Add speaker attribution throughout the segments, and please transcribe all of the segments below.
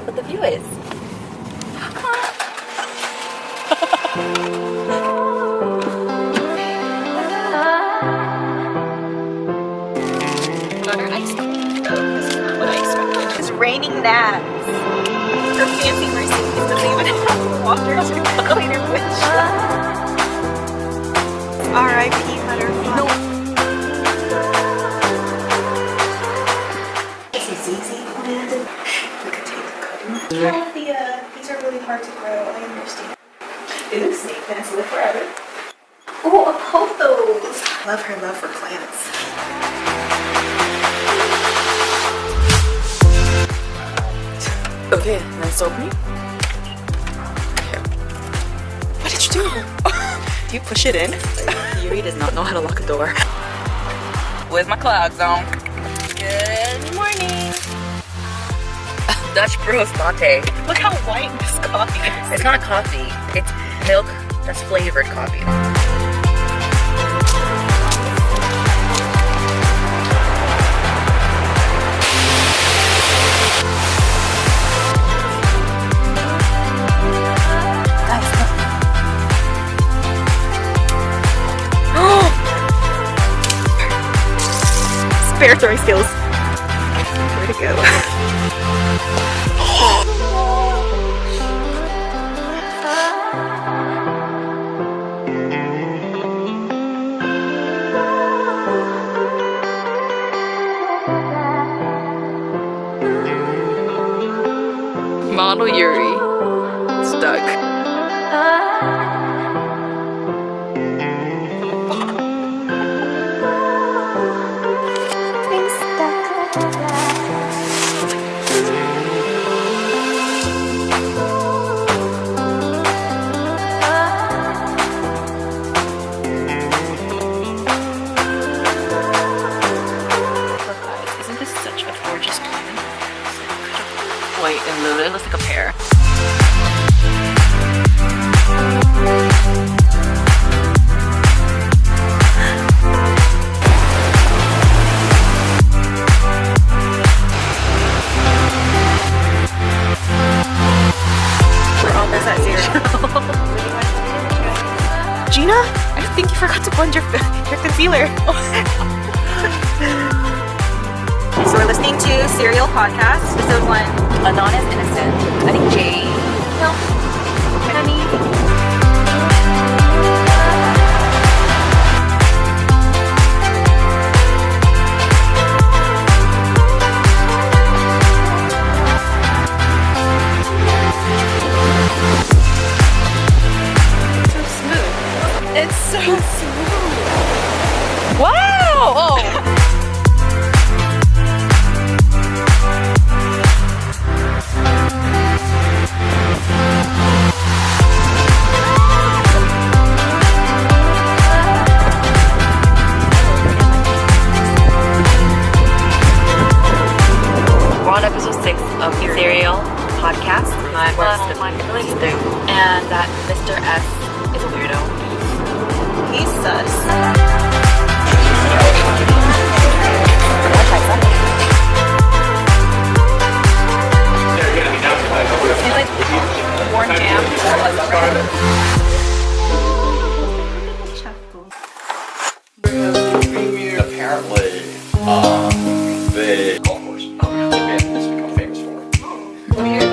Speaker 1: What the view is. Butter ice cream. This is not what I expected. It's raining gnats. Her fancy Mercedes doesn't even have water to clean her windshield. R.I.P. butterfly. No. This is easy. We could take the cutting. All of these are really hard to grow. I understand. Ooh, snake plants live forever. Oh, a pothos. Love her love for plants.
Speaker 2: Okay, nice opening. Okay. What did you do? Do you push it in?
Speaker 1: Eurie does not know how to lock a door.
Speaker 2: With my clogs on. Good morning. Dutch Bros latte.
Speaker 1: Look how white this coffee is.
Speaker 2: It's not coffee. It's milk that's flavored coffee.
Speaker 1: Spare throwing skills. Where to go?
Speaker 2: Model Eurie. Stuck. White and blue, it looks like a pear.
Speaker 1: We're almost at zero. Gina, I think you forgot to blend your concealer. So we're listening to Surreal Podcast, episode 1.
Speaker 2: Anon is innocent. I think Jay.
Speaker 1: No. Honey.
Speaker 2: So smooth. It's so smooth. Wow! Oh. Episode 6 of the Surreal Podcast. And that Mr. S is a weirdo.
Speaker 1: He's sus.
Speaker 2: He's like corn jam.
Speaker 3: Apparently, the golf course. It's become famous for it.
Speaker 2: We're here.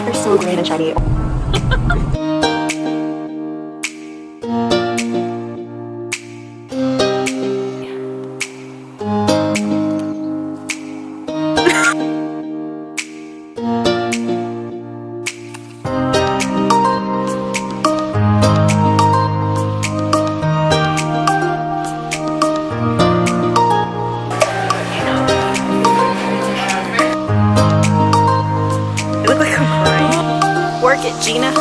Speaker 1: They're so green and shiny.
Speaker 2: Market, Gina.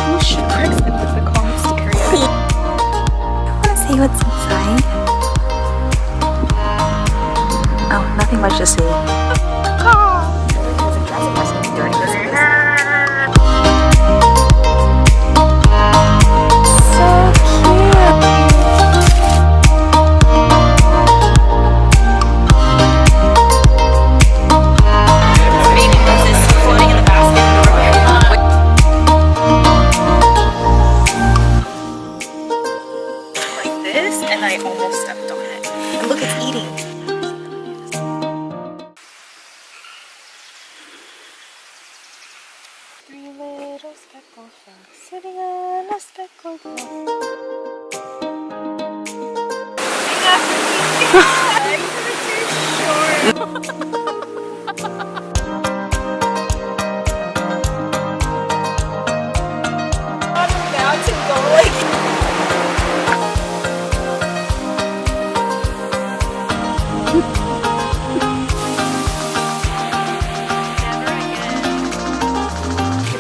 Speaker 2: Who should Chris and put the comics to carry out?
Speaker 1: Wanna see what's inside? Oh, nothing much to see.
Speaker 2: And I almost stepped on it. And look, it's eating. Three little speckled frogs sitting on a speckled rock.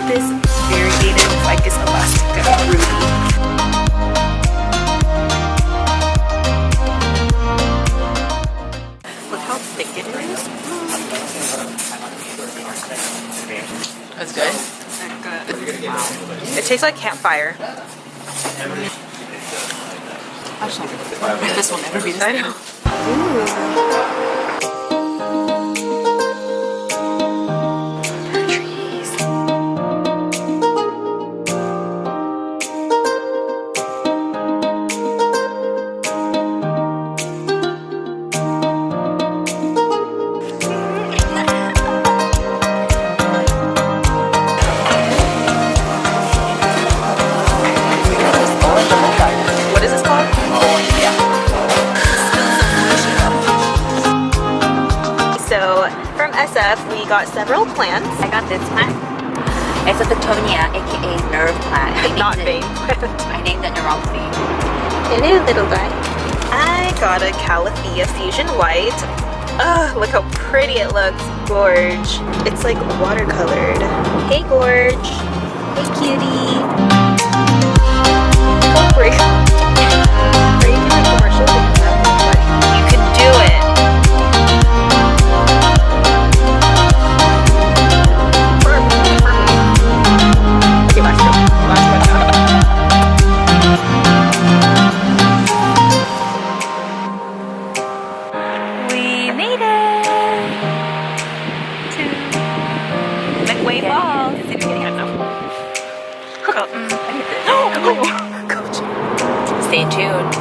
Speaker 2: This variegated ficus elastica ruby. Look how thick it is.
Speaker 4: That's good.
Speaker 2: It tastes like campfire.
Speaker 4: This will never be the
Speaker 2: I know. What is this called? So from SF we got several plants.
Speaker 5: I got this plant. It's a Betonia, aka nerve plant.
Speaker 2: Not vein.
Speaker 5: I named it neuropathy.
Speaker 1: Hello, little guy.
Speaker 2: I got a Calathea Fusion White. Ugh, look how pretty it looks. Gorge. It's like watercolored. Hey, Gorge. Hey, cutie. Go break. Are you doing commercial? You can do it. For me. Okay, last one. Last one.
Speaker 5: We made it to LiQWYD Falls. Stay tuned.